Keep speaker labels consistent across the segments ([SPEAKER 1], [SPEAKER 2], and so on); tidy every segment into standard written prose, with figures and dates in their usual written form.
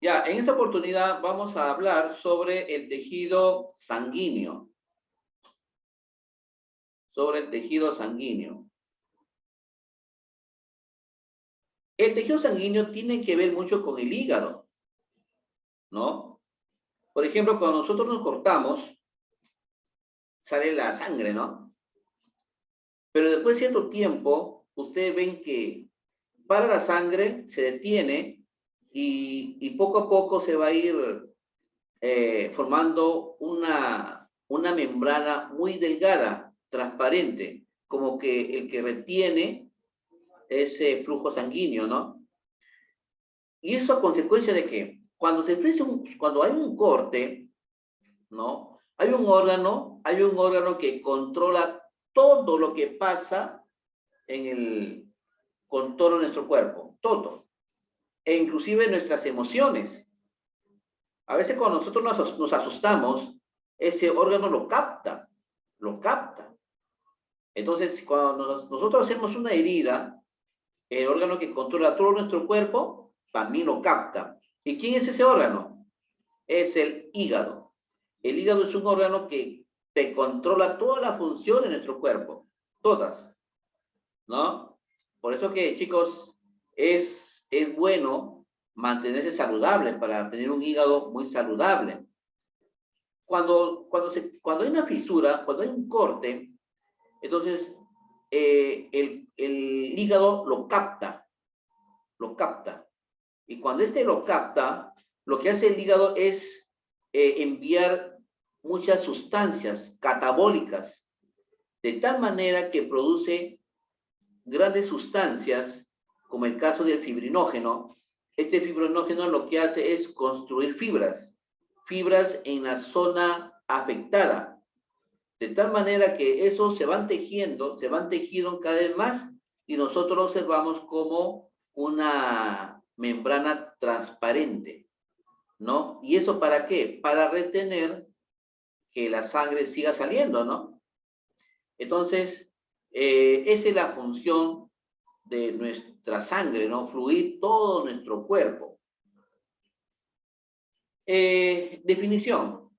[SPEAKER 1] Ya, en esta oportunidad vamos a hablar sobre el tejido sanguíneo. Sobre el tejido sanguíneo. El tejido sanguíneo tiene que ver mucho con el hígado, ¿no? Por ejemplo, cuando nosotros nos cortamos, sale la sangre, ¿no? Pero después de cierto tiempo, ustedes ven que para la sangre, se detiene y poco a poco se va a ir formando una membrana muy delgada, transparente, como que el que retiene ese flujo sanguíneo, ¿no? Y eso a consecuencia de que cuando hay un corte, ¿no? Hay un órgano que controla todo lo que pasa en el contorno de nuestro cuerpo, todo, e inclusive nuestras emociones. A veces cuando nosotros nos asustamos, ese órgano lo capta, lo capta. Entonces, cuando nosotros hacemos una herida, el órgano que controla todo nuestro cuerpo también lo capta. ¿Y quién es ese órgano? Es el hígado. El hígado es un órgano que te controla todas las funciones de nuestro cuerpo, todas, ¿no? Por eso que, chicos, es bueno mantenerse saludable para tener un hígado muy saludable. Cuando hay una fisura, cuando hay un corte, entonces el hígado lo capta, lo capta. Y cuando este lo capta, lo que hace el hígado es enviar muchas sustancias catabólicas, de tal manera que produce grandes sustancias, como el caso del fibrinógeno. Este fibrinógeno lo que hace es construir fibras en la zona afectada, de tal manera que esos se van tejiendo cada vez más y nosotros lo observamos como una membrana transparente, ¿no? ¿Y eso para qué? Para retener que la sangre siga saliendo, ¿no? Entonces, esa es la función de nuestra sangre, ¿no? Fluir todo nuestro cuerpo. Definición.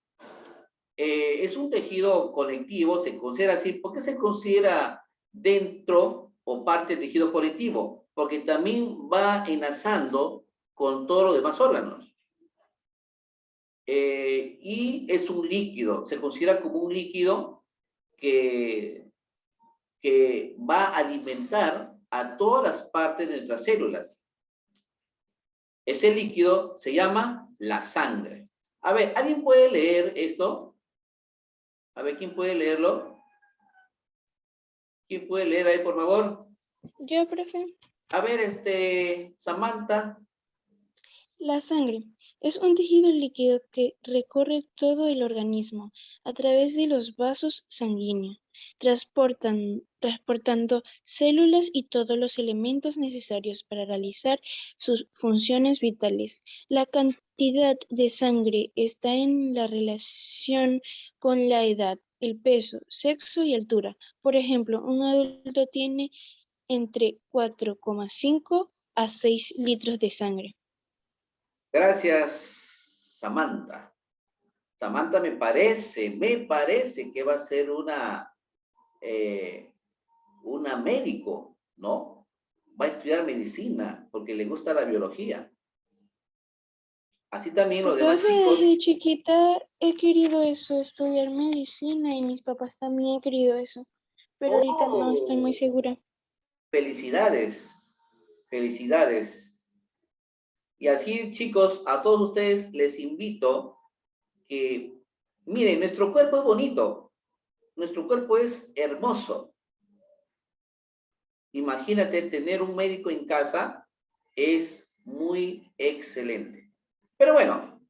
[SPEAKER 1] Es un tejido conectivo, se considera así. ¿Por qué se considera dentro o parte del tejido conectivo? Porque también va enlazando con todos los demás órganos. Y es un líquido, se considera como un líquido que va a alimentar a todas las partes de nuestras células. Ese líquido se llama la sangre. A ver, ¿alguien puede leer esto? A ver, ¿quién puede leerlo? ¿Quién puede leer ahí, por favor?
[SPEAKER 2] Yo, profe.
[SPEAKER 1] A ver, Samantha.
[SPEAKER 2] La sangre es un tejido líquido que recorre todo el organismo a través de los vasos sanguíneos, transportando células y todos los elementos necesarios para realizar sus funciones vitales. La cantidad de sangre está en la relación con la edad, el peso, sexo y altura. Por ejemplo, un adulto tiene entre 4,5 a 6 litros de sangre.
[SPEAKER 1] Gracias, Samantha. Samantha me parece que va a ser una médico, ¿no? Va a estudiar medicina porque le gusta la biología. Así también los demás
[SPEAKER 2] Profe,
[SPEAKER 1] chicos.
[SPEAKER 2] desde chiquita he querido eso, estudiar medicina y mis papás también han querido eso, pero ahorita no estoy muy
[SPEAKER 1] Oh,
[SPEAKER 2] segura.
[SPEAKER 1] felicidades, felicidades. Y así, chicos, a todos ustedes les invito que, miren, nuestro cuerpo es bonito, nuestro cuerpo es hermoso. Imagínate tener un médico en casa, es muy excelente. Pero bueno,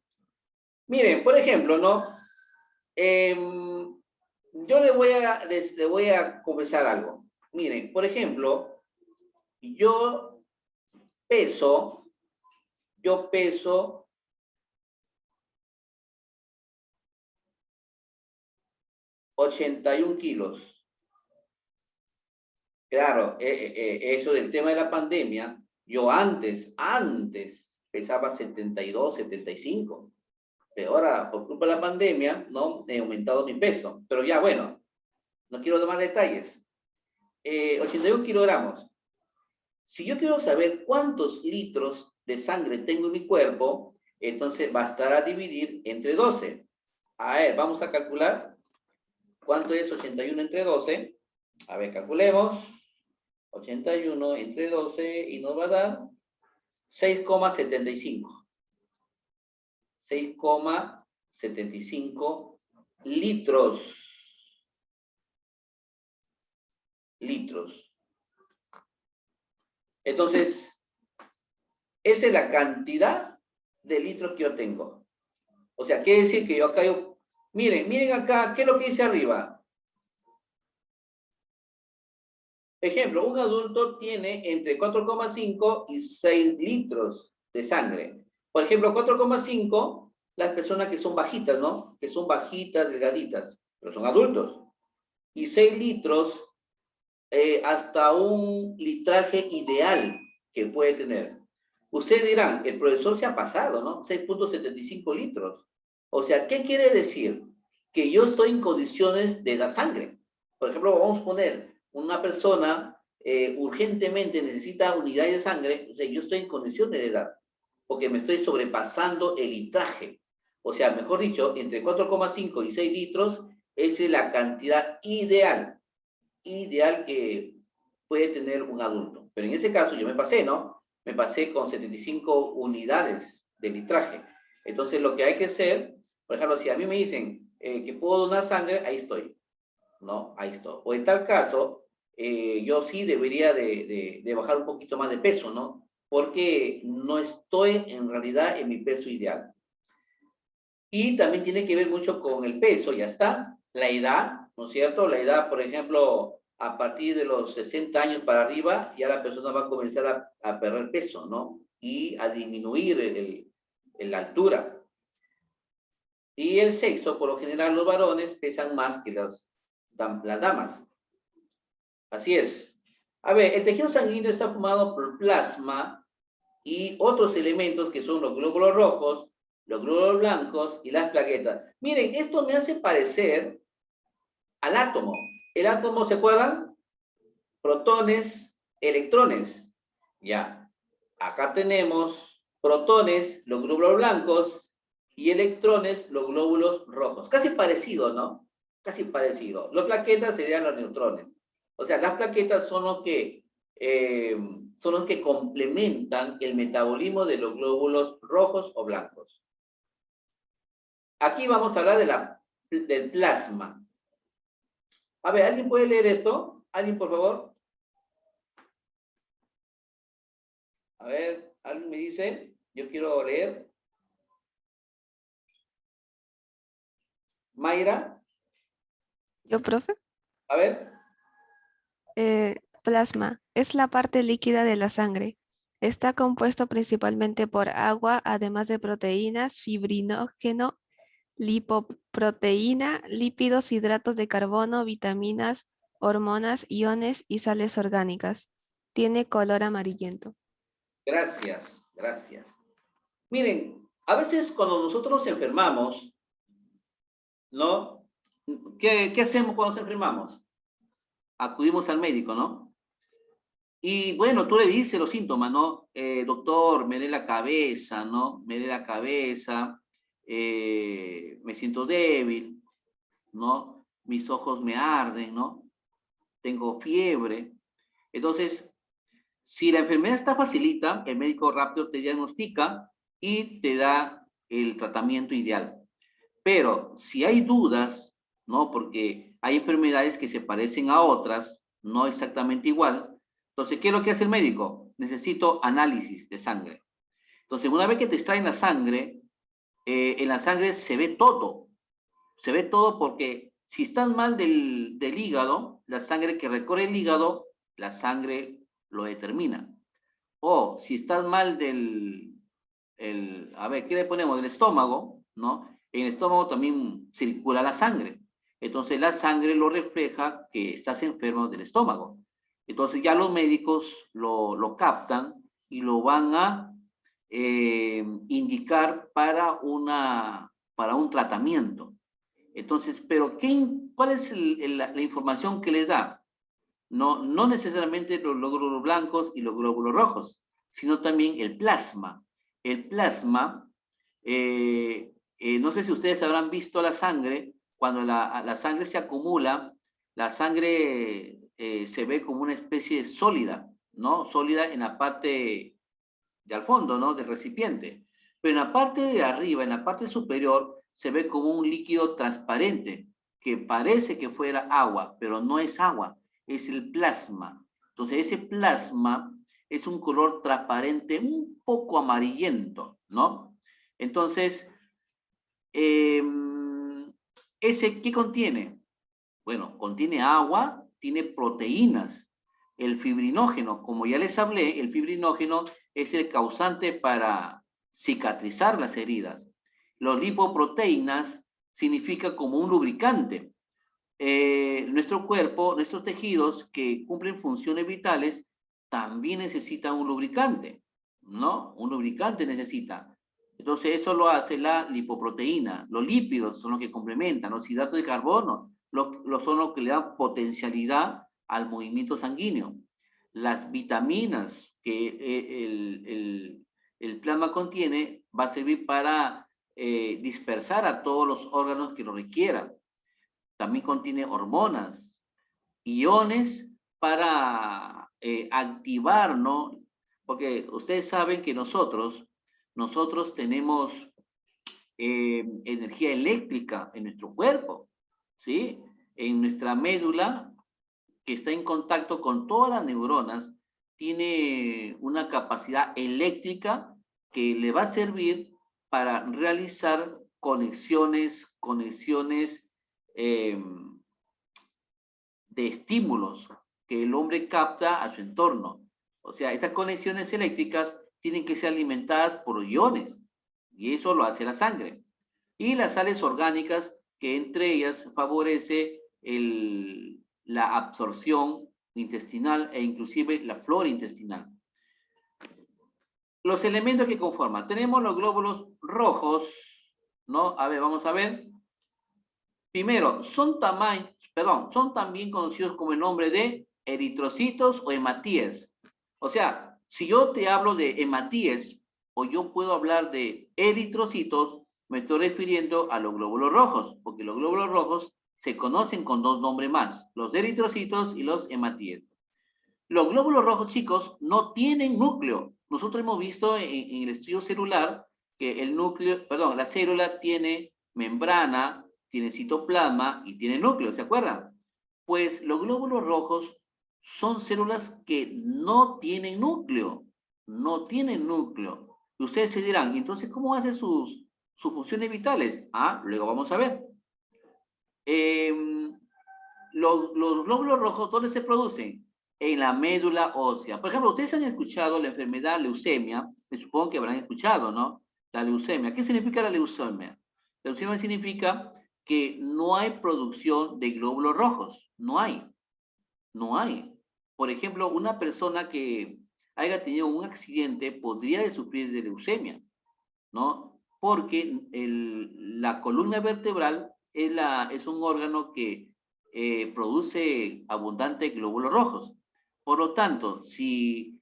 [SPEAKER 1] miren, por ejemplo, ¿no? Yo le voy a confesar algo. Miren, por ejemplo, yo peso, yo peso 81 kilos. Claro, eso del tema de la pandemia, yo antes pesaba 72, 75. Pero ahora, por culpa de la pandemia, ¿no? He aumentado mi peso. Pero ya, bueno, no quiero dar más detalles. 81 kilogramos. Si yo quiero saber cuántos litros de sangre tengo en mi cuerpo, entonces bastará dividir entre 12. A ver, vamos a calcular. ¿Cuánto es 81 entre 12? A ver, calculemos. 81 entre 12 y nos va a dar 6,75. 6,75 litros. Litros. Entonces, esa es la cantidad de litros que yo tengo. O sea, quiere decir que yo acá, miren acá, ¿qué es lo que dice arriba? Ejemplo, un adulto tiene entre 4,5 y 6 litros de sangre. Por ejemplo, 4,5, las personas que son bajitas, ¿no? Que son bajitas, delgaditas, pero son adultos. Y 6 litros, hasta un litraje ideal que puede tener. Ustedes dirán, el profesor se ha pasado, ¿no? 6,75 litros. O sea, ¿qué quiere decir? Que yo estoy en condiciones de dar sangre. Por ejemplo, vamos a poner una persona urgentemente necesita unidades de sangre, o sea, yo estoy en condiciones de dar, porque me estoy sobrepasando el litraje. O sea, mejor dicho, entre 4,5 y 6 litros, esa es la cantidad ideal que puede tener un adulto. Pero en ese caso yo me pasé, ¿no? Me pasé con 75 unidades de litraje. Entonces lo que hay que hacer, por ejemplo, si a mí me dicen que puedo donar sangre, ahí estoy, ¿no? Ahí estoy. O en tal caso, yo sí debería de bajar un poquito más de peso, ¿no? Porque no estoy en realidad en mi peso ideal. Y también tiene que ver mucho con el peso, ya está. La edad, ¿no es cierto? La edad, por ejemplo, a partir de los 60 años para arriba, ya la persona va a comenzar a perder peso, ¿no? Y a disminuir la altura. Y el sexo, por lo general, los varones pesan más que las damas. Así es. A ver, el tejido sanguíneo está formado por plasma y otros elementos que son los glóbulos rojos, los glóbulos blancos y las plaquetas. Miren, esto me hace parecer al átomo. ¿El átomo se acuerdan? Protones, electrones. Ya. Acá tenemos protones, los glóbulos blancos, y electrones, los glóbulos rojos. Casi parecido, ¿no? Casi parecido. Las plaquetas serían los neutrones. O sea, las plaquetas son los que complementan el metabolismo de los glóbulos rojos o blancos. Aquí vamos a hablar del plasma. A ver, ¿alguien puede leer esto? ¿Alguien, por favor? A ver, ¿alguien me dice? Yo quiero leer. Mayra.
[SPEAKER 3] ¿Yo, profe?
[SPEAKER 1] A ver.
[SPEAKER 3] Plasma es la parte líquida de la sangre. Está compuesto principalmente por agua, además de proteínas, fibrinógeno, lipoproteína, lípidos, hidratos de carbono, vitaminas, hormonas, iones y sales orgánicas. Tiene color amarillento.
[SPEAKER 1] Gracias, gracias. Miren, a veces cuando nosotros nos enfermamos, ¿no? ¿Qué hacemos cuando nos enfermamos? Acudimos al médico, ¿no? Y bueno, tú le dices los síntomas, ¿no? Doctor, me duele la cabeza, ¿no? Me duele la cabeza, me siento débil, ¿no? Mis ojos me arden, ¿no? Tengo fiebre. Entonces, si la enfermedad está facilita, el médico rápido te diagnostica y te da el tratamiento ideal. Pero si hay dudas, ¿no? Porque hay enfermedades que se parecen a otras, no exactamente igual. Entonces, ¿qué es lo que hace el médico? Necesito análisis de sangre. Entonces, una vez que te extraen la sangre, en la sangre se ve todo. Se ve todo porque si estás mal del hígado, la sangre que recorre el hígado, la sangre lo determina. O si estás mal a ver, ¿qué le ponemos? Del estómago, ¿no? En el estómago también circula la sangre. Entonces la sangre lo refleja que estás enfermo del estómago. Entonces ya los médicos lo captan y lo van a indicar para un tratamiento. Entonces, pero ¿cuál es la información que les da? No necesariamente los glóbulos blancos y los glóbulos rojos, sino también el plasma. El plasma, no sé si ustedes habrán visto la sangre, cuando la sangre se acumula, la sangre se ve como una especie sólida, ¿no? Sólida en la parte de al fondo, ¿no? Del recipiente. Pero en la parte de arriba, en la parte superior, se ve como un líquido transparente, que parece que fuera agua, pero no es agua, es el plasma. Entonces, ese plasma es un color transparente, un poco amarillento, ¿no? Entonces, ¿ese qué contiene? Bueno, contiene agua, tiene proteínas. El fibrinógeno, como ya les hablé, el fibrinógeno es el causante para cicatrizar las heridas. Los lipoproteínas significa como un lubricante. Nuestro cuerpo, nuestros tejidos que cumplen funciones vitales, también necesitan un lubricante, ¿no? Un lubricante necesita. Entonces eso lo hace la lipoproteína. Los lípidos son los que complementan, los hidratos de carbono son los que le dan potencialidad al movimiento sanguíneo. Las vitaminas que el plasma contiene va a servir para dispersar a todos los órganos que lo requieran. También contiene hormonas, iones para activar, ¿no? Porque ustedes saben que nosotros tenemos energía eléctrica en nuestro cuerpo, ¿sí? En nuestra médula, que está en contacto con todas las neuronas, tiene una capacidad eléctrica que le va a servir para realizar conexiones de estímulos que el hombre capta a su entorno. O sea, estas conexiones eléctricas tienen que ser alimentadas por iones, y eso lo hace la sangre. Y las sales orgánicas, que entre ellas favorece la absorción intestinal e inclusive la flora intestinal. Los elementos que conforman. Tenemos los glóbulos rojos, ¿no? A ver, vamos a ver. Primero, son también conocidos como el nombre de eritrocitos o hematíes. O sea, si yo te hablo de hematíes, o yo puedo hablar de eritrocitos, me estoy refiriendo a los glóbulos rojos, porque los glóbulos rojos se conocen con dos nombres más, los eritrocitos y los hematíes. Los glóbulos rojos, chicos, no tienen núcleo. Nosotros hemos visto en el estudio celular que la célula tiene membrana, tiene citoplasma y tiene núcleo, ¿se acuerdan? Pues los glóbulos rojos son células que no tienen núcleo, no tienen núcleo. Y ustedes se dirán, entonces, ¿cómo hacen sus funciones vitales? Luego vamos a ver. Los glóbulos rojos, ¿dónde se producen? En la médula ósea. Por ejemplo, ustedes han escuchado la enfermedad leucemia, me supongo que habrán escuchado, ¿no? La leucemia. ¿Qué significa la leucemia? La leucemia significa que no hay producción de glóbulos rojos. No hay. Por ejemplo, una persona que haya tenido un accidente podría sufrir de leucemia, ¿no? Porque la columna vertebral es un órgano que produce abundante glóbulos rojos. Por lo tanto, si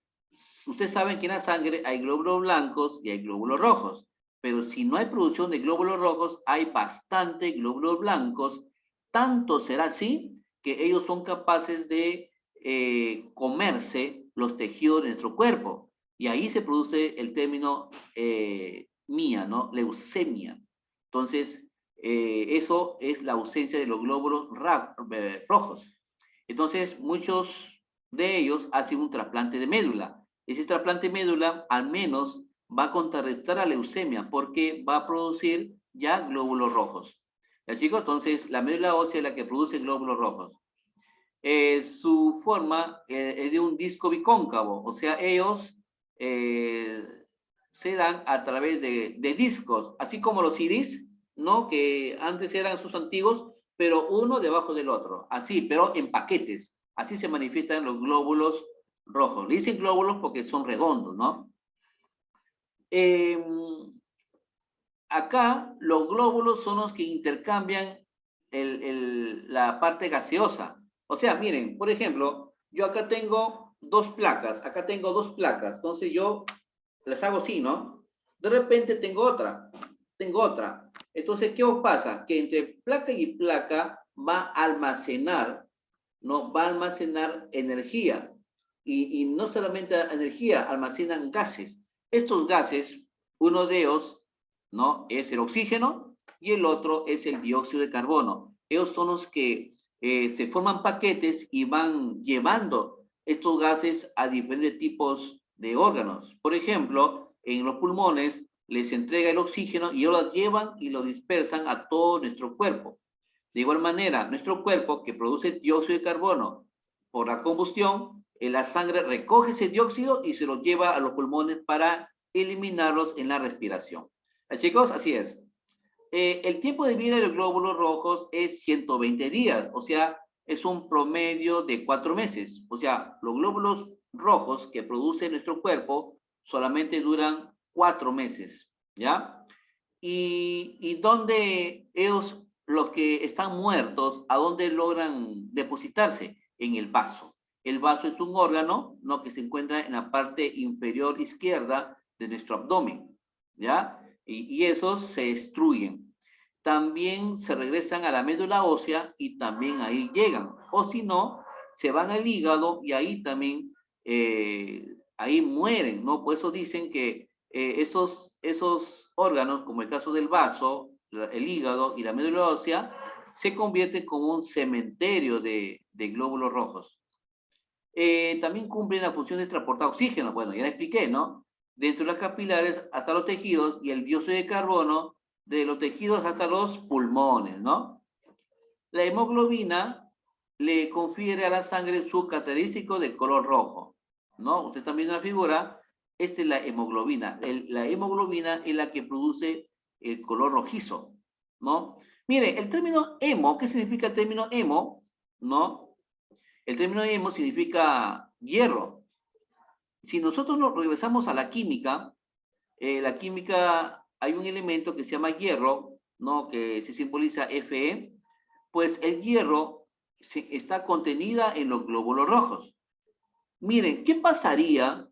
[SPEAKER 1] ustedes saben que en la sangre hay glóbulos blancos y hay glóbulos rojos, pero si no hay producción de glóbulos rojos, hay bastante glóbulos blancos. Tanto será así que ellos son capaces de comerse los tejidos de nuestro cuerpo. Y ahí se produce el término mía, ¿no? Leucemia. Entonces, eso es la ausencia de los glóbulos rojos. Entonces, muchos de ellos hacen un trasplante de médula. Ese trasplante de médula al menos va a contrarrestar la leucemia porque va a producir ya glóbulos rojos. ¿Ya, chicos? Entonces, la médula ósea es la que produce glóbulos rojos. Su forma es de un disco bicóncavo, o sea, ellos se dan a través de discos, así como los CDs, ¿no? Que antes eran sus antiguos, pero uno debajo del otro, así, pero en paquetes. Así se manifiestan los glóbulos rojos. Le dicen glóbulos porque son redondos, ¿no? Acá los glóbulos son los que intercambian la parte gaseosa. O sea, miren, por ejemplo, yo acá tengo dos placas, entonces yo las hago así, ¿no? De repente tengo otra. Entonces, ¿qué os pasa? Que entre placa y placa va a almacenar, ¿no? Va a almacenar energía. Y no solamente energía, almacenan gases. Estos gases, uno de ellos, ¿no? Es el oxígeno y el otro es el dióxido de carbono. Ellos son los que se forman paquetes y van llevando estos gases a diferentes tipos de órganos. Por ejemplo, en los pulmones les entrega el oxígeno y ellos lo llevan y lo dispersan a todo nuestro cuerpo. De igual manera, nuestro cuerpo que produce dióxido de carbono por la combustión, en la sangre recoge ese dióxido y se lo lleva a los pulmones para eliminarlos en la respiración. Chicos, así es. El tiempo de vida de los glóbulos rojos es 120 días, o sea, es un promedio de 4 meses. O sea, los glóbulos rojos que produce nuestro cuerpo solamente duran 4 meses, ¿ya? Y donde ellos, los que están muertos, ¿a dónde logran depositarse? En el vaso. El vaso es un órgano, ¿no? Que se encuentra en la parte inferior izquierda de nuestro abdomen, ¿ya? Y esos se destruyen. También se regresan a la médula ósea y también ahí llegan. O si no, se van al hígado y ahí también, ahí mueren, ¿no? Por eso dicen que esos órganos, como el caso del vaso, el hígado y la médula ósea, se convierten como un cementerio de glóbulos rojos. También cumplen la función de transportar oxígeno. Bueno, ya la expliqué, ¿no? Dentro de las capilares hasta los tejidos y el dióxido de carbono de los tejidos hasta los pulmones, ¿no? La hemoglobina le confiere a la sangre su característico de color rojo, ¿no? Usted está viendo la figura, esta es la hemoglobina. La hemoglobina es la que produce el color rojizo, ¿no? Mire, el término hemo, ¿qué significa el término hemo? ¿No? El término hemo significa hierro. Si nosotros nos regresamos a la química hay un elemento que se llama hierro, ¿no? Que se simboliza Fe, pues el hierro está contenida en los glóbulos rojos. Miren, ¿qué pasaría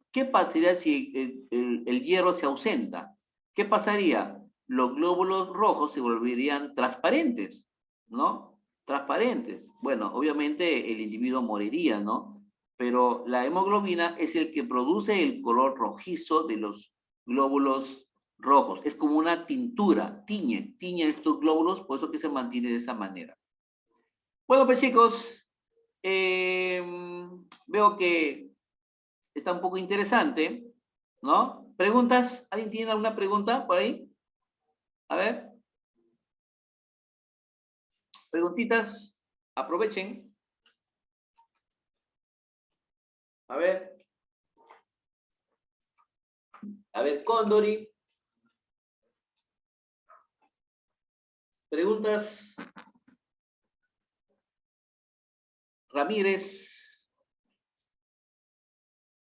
[SPEAKER 1] si el hierro se ausenta? ¿Qué pasaría? Los glóbulos rojos se volverían transparentes, ¿no? Transparentes. Bueno, obviamente el individuo moriría, ¿no? Pero la hemoglobina es el que produce el color rojizo de los glóbulos rojos. Es como una tintura, tiñe estos glóbulos, por eso que se mantiene de esa manera. Bueno, pues chicos, veo que está un poco interesante, ¿no? ¿Preguntas? ¿Alguien tiene alguna pregunta por ahí? A ver. Preguntitas, aprovechen. A ver. A ver, Condori. Preguntas. Ramírez.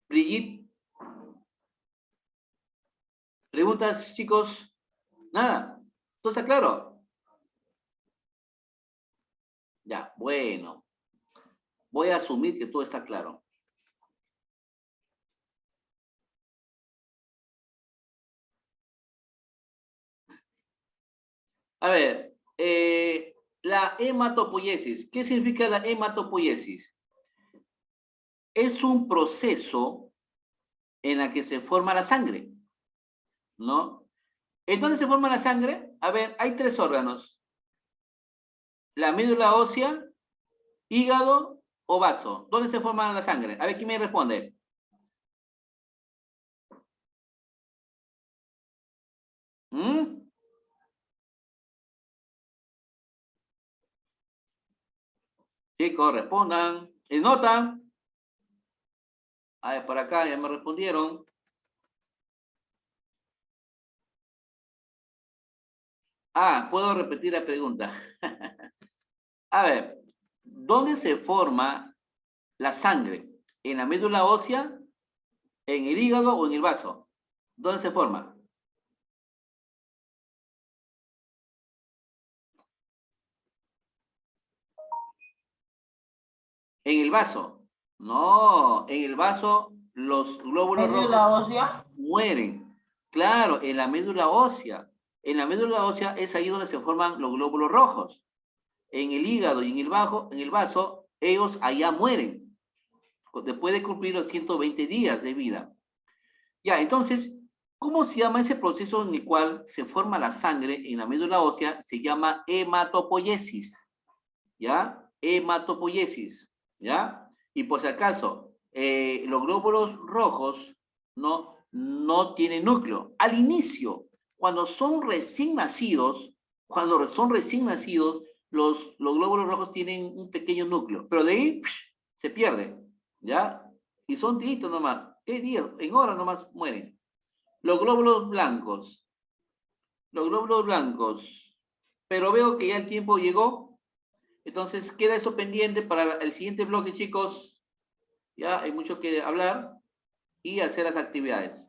[SPEAKER 1] Brigitte. Preguntas, chicos. Nada. ¿Todo está claro? Ya, bueno. Voy a asumir que todo está claro. A ver, la hematopoiesis. ¿Qué significa la hematopoiesis? Es un proceso en el que se forma la sangre, ¿no? ¿En dónde se forma la sangre? A ver, hay 3 órganos. La médula ósea, hígado o vaso. ¿Dónde se forma la sangre? A ver, ¿quién me responde? ¿Mm? Chicos, respondan. ¿En nota? A ver, por acá ya me respondieron. Ah, puedo repetir la pregunta. A ver, ¿dónde se forma la sangre? ¿En la médula ósea, en el hígado o en el vaso? ¿Dónde se forma? En el vaso. No, en el vaso los glóbulos
[SPEAKER 4] ¿Médula
[SPEAKER 1] rojos
[SPEAKER 4] ósea?
[SPEAKER 1] mueren. Claro, en la médula ósea. En la médula ósea es ahí donde se forman los glóbulos rojos. En el hígado y en el vaso, ellos allá mueren. Después de cumplir los 120 días de vida. Ya, entonces, ¿cómo se llama ese proceso en el cual se forma la sangre en la médula ósea? Se llama hematopoiesis. ¿Ya? Hematopoiesis. ¿Ya? Y por si acaso, los glóbulos rojos no tienen núcleo. Al inicio, cuando son recién nacidos, los glóbulos rojos tienen un pequeño núcleo, pero de ahí se pierde, ¿ya? Y son días nomás, ¿qué días? En horas nomás mueren. Los glóbulos blancos, pero veo que ya el tiempo llegó, entonces queda eso pendiente para el siguiente bloque, chicos. Ya hay mucho que hablar y hacer las actividades.